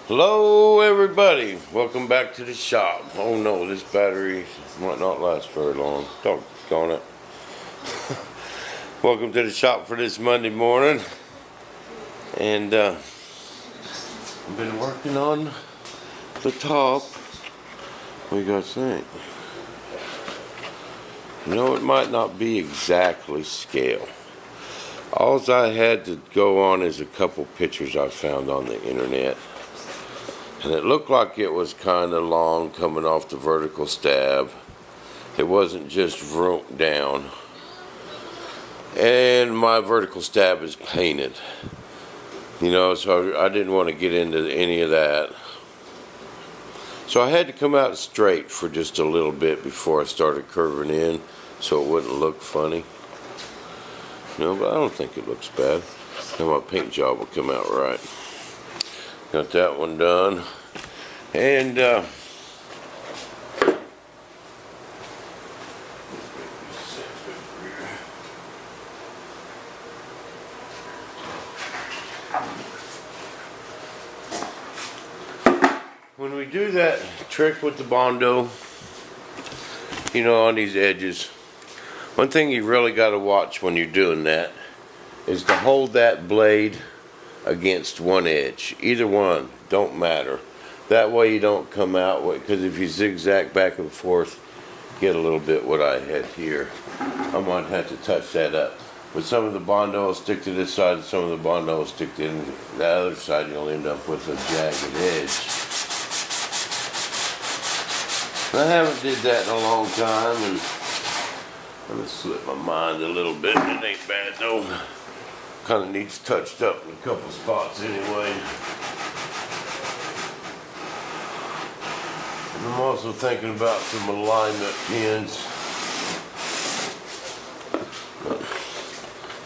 Hello everybody, welcome back to the shop. Oh no, this battery might not last very long. Doggone it. Welcome to the shop for this Monday morning. And I've been working on the top. What do you guys think? You know, it might not be exactly scale. All I had to go on is a couple pictures I found on the internet. And it looked like it was kind of long coming off the vertical stab. It wasn't just vroom down. And my vertical stab is painted. You know, so I didn't want to get into any of that. So I had to come out straight for just a little bit before I started curving in so it wouldn't look funny. No, but I don't think it looks bad. And my paint job will come out right. Got that one done. And when we do that trick with the Bondo, you know, on these edges, one thing you really got to watch when you're doing that is to hold that blade against one edge. Either one, don't matter. That way you don't come out, because if you zigzag back and forth, get a little bit what I had here. I might have to touch that up. But some of the Bondo will stick to this side, and some of the Bondo will stick to the other side. You'll end up with a jagged edge. I haven't did that in a long time, and I'm gonna slip my mind a little bit. It ain't bad though. Kind of needs touched up in a couple spots anyway. And I'm also thinking about some alignment pins.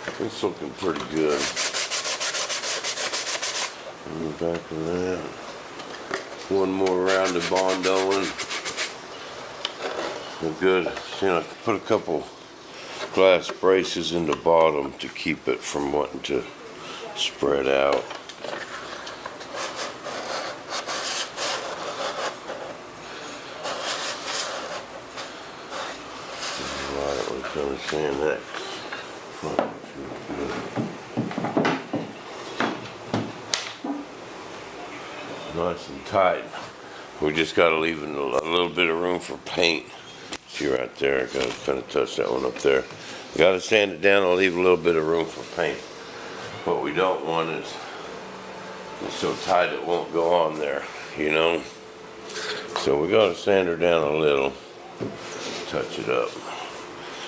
But it's looking pretty good. On the back of that. One more round of Bondoing. We're good. You know, I could put a couple glass braces in the bottom to keep it from wanting to spread out. Right, let's understand that. Nice and tight. We just got to leave a little bit of room for paint. See right there, I gotta kind of touch that one up there. Got to sand it down and leave a little bit of room for paint. What we don't want is it's so tight it won't go on there, you know. So we got to sand her down a little, touch it up.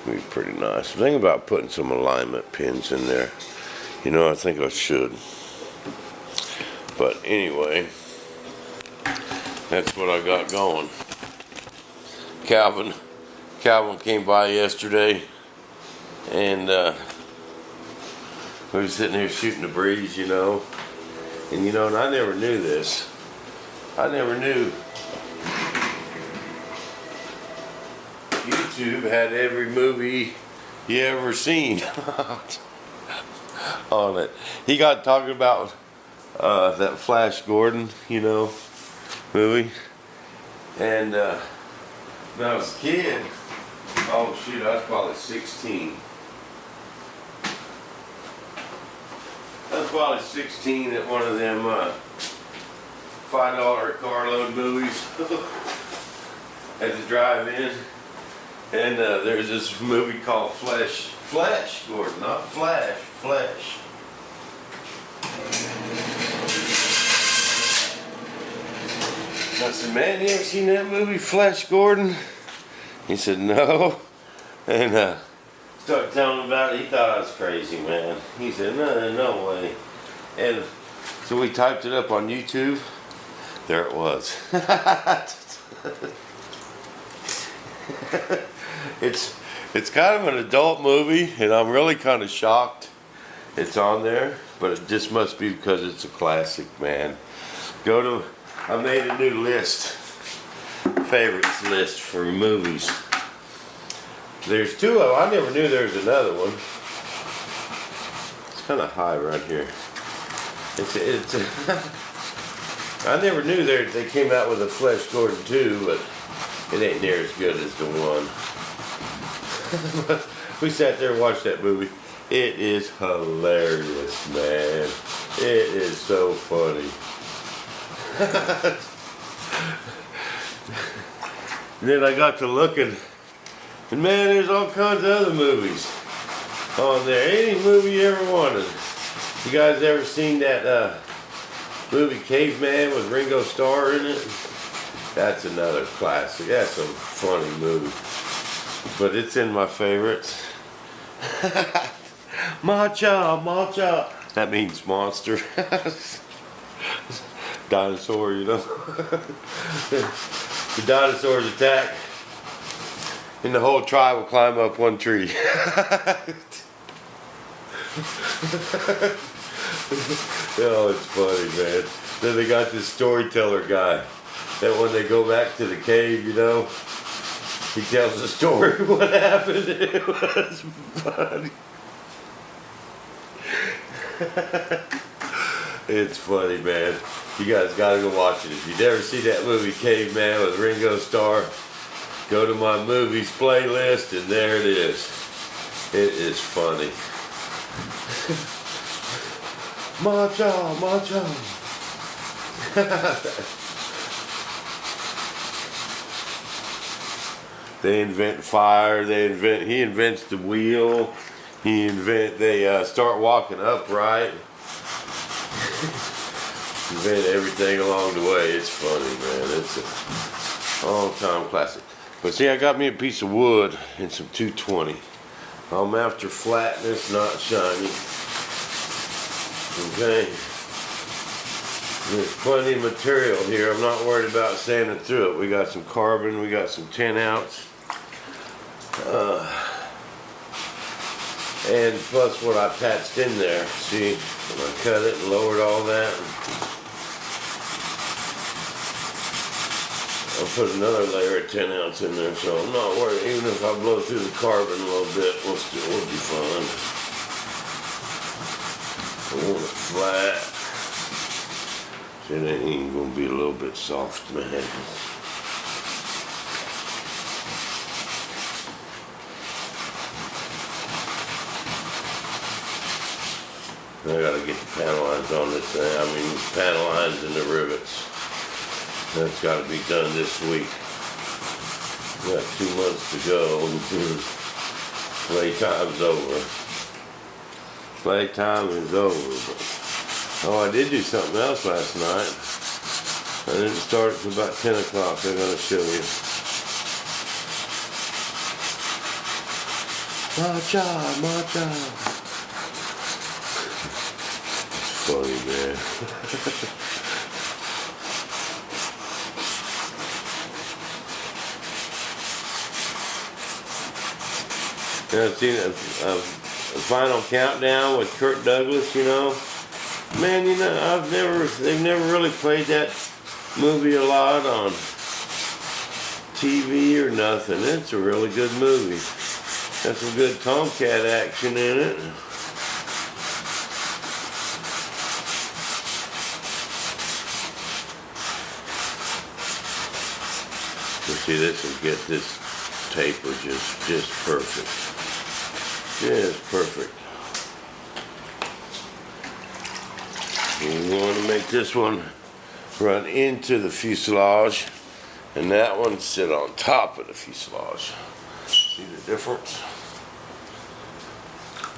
It'll be pretty nice. The thing about putting some alignment pins in there, you know, I think I should. But anyway, that's what I got going. Calvin came by yesterday, and we were sitting here shooting the breeze, you know. And you know, and I never knew this. I never knew YouTube had every movie you ever seen on it. He got talking about that Flash Gordon, you know, movie. And when I was a kid, oh shoot, I was probably 16. I was probably 16 at one of them $5 carload movies at the drive-in. And there's this movie called Flash Gordon, not Flash, Flash. I said, man, you ever seen that movie, Flash Gordon? He said, no. And started telling him about it. He thought I was crazy, man. He said, no way. And so we typed it up on YouTube. There it was. It's kind of an adult movie, and I'm really kind of shocked it's on there. But it just must be because it's a classic, man. I made a new list, favorites list for movies. There's two of them. I never knew there was another one. It's kind of high right here. It's I never knew they came out with a Flash Gordon 2, but it ain't near as good as the one. We sat there and watched that movie. It is hilarious, man. It is so funny. Then I got to looking, and man, there's all kinds of other movies on there. Any movie you ever wanted. You guys ever seen that movie Caveman with Ringo Starr in it? That's another classic. That's a funny movie. But it's in my favorites. Macha, macha. That means monster. Dinosaur, you know. The dinosaurs attack, and the whole tribe will climb up one tree. Oh, it's funny, man. Then they got this storyteller guy that when they go back to the cave, you know, he tells the story of what happened. It was funny. It's funny, man. You guys gotta go watch it. If you've never seen that movie Caveman with Ringo Starr, go to my movies playlist and there it is. It is funny. Macho, macho. They invent fire. He invents the wheel. They start walking upright. Invent everything along the way. It's funny, man. It's a all-time classic. But see, I got me a piece of wood and some 220. I'm after flatness, not shiny. Okay. There's plenty of material here. I'm not worried about sanding through it. We got some carbon. We got some 10 ounce. And plus what I patched in there. See, when I cut it and lowered all that. I'll put another layer of 10 ounce in there, so I'm not worried. Even if I blow through the carbon a little bit, we'll be fine. I want it flat. See, it ain't even gonna be a little bit soft, man. I gotta get the panel lines on this thing. I mean, panel lines and the rivets. That's gotta be done this week. We got 2 months to go. Playtime's over. Playtime is over. Oh, I did do something else last night. I didn't start until about 10 o'clock. I'm gonna show you. Macha, macha. Funny, man. Yeah, I've seen a Final Countdown with Kirk Douglas, you know. Man, you know, they've never really played that movie a lot on TV or nothing. It's a really good movie. Got some good Tomcat action in it. See, this will get this taper just perfect. Just perfect. We want to make this one run into the fuselage, and that one sit on top of the fuselage. See the difference?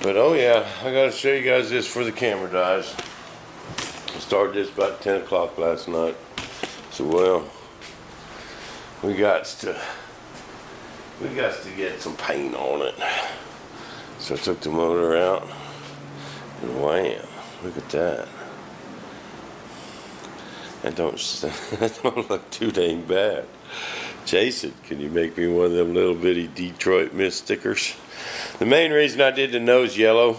But oh yeah, I gotta show you guys this for the camera dies. I started this about 10 o'clock last night. So well, we got to get some paint on it. So I took the motor out, and wham! Look at that. That don't look too dang bad. Jason, can you make me one of them little bitty Detroit Mist stickers? The main reason I did the nose yellow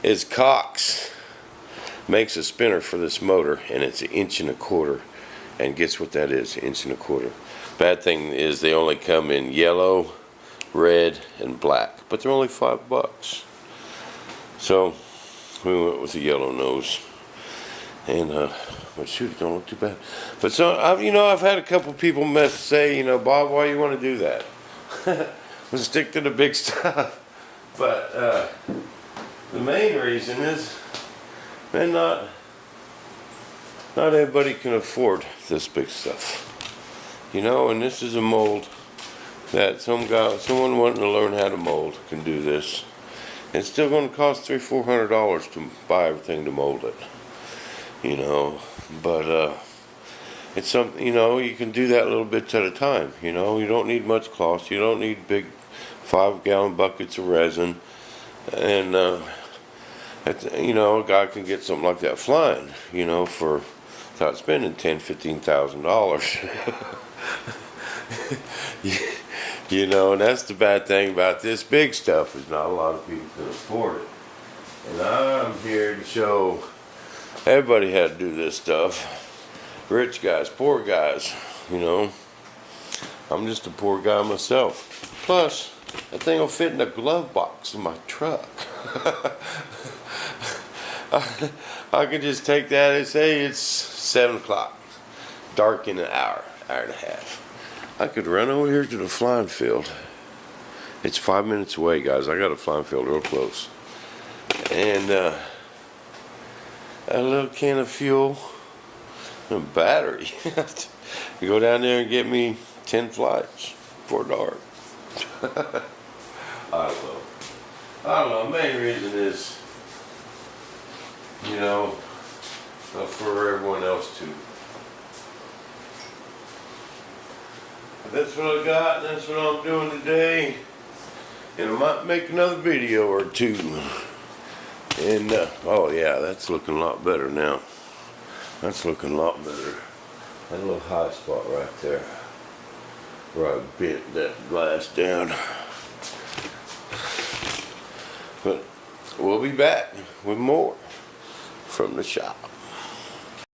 is Cox makes a spinner for this motor, and it's 1.25 inches. And guess what that is? 1.25 inches. Bad thing is they only come in yellow, red, and black, but they're only $5. So we went with the yellow nose, And but shoot, it don't look too bad. But so I've had a couple people say, Bob, why you want to do that? We'll stick to the big stuff. But the main reason is, man, not everybody can afford this big stuff. And this is a mold that someone wanting to learn how to mold can do this. It's still going to cost $300-400 to buy everything to mold it. But it's something, you can do that a little bit at a time. You don't need much cost. You don't need big 5-gallon buckets of resin. And a guy can get something like that flying, for without spending $10,000-15,000. And that's the bad thing about this big stuff, is not a lot of people can afford it. And I'm here to show everybody how to do this stuff. Rich guys, poor guys, I'm just a poor guy myself. Plus, that thing will fit in the glove box in my truck. I can just take that and say it's 7 o'clock. Dark in an hour and a half. I could run over here to the flying field. It's 5 minutes away, guys. I got a flying field real close. And a little can of fuel and a battery. You go down there and get me 10 flights before dark. I don't know. Main reason is, for everyone else too. That's what I got, and that's what I'm doing today. And I might make another video or two. And, oh yeah, that's looking a lot better now. That's looking a lot better. That little high spot right there, where I bent that glass down. But we'll be back with more from the shop.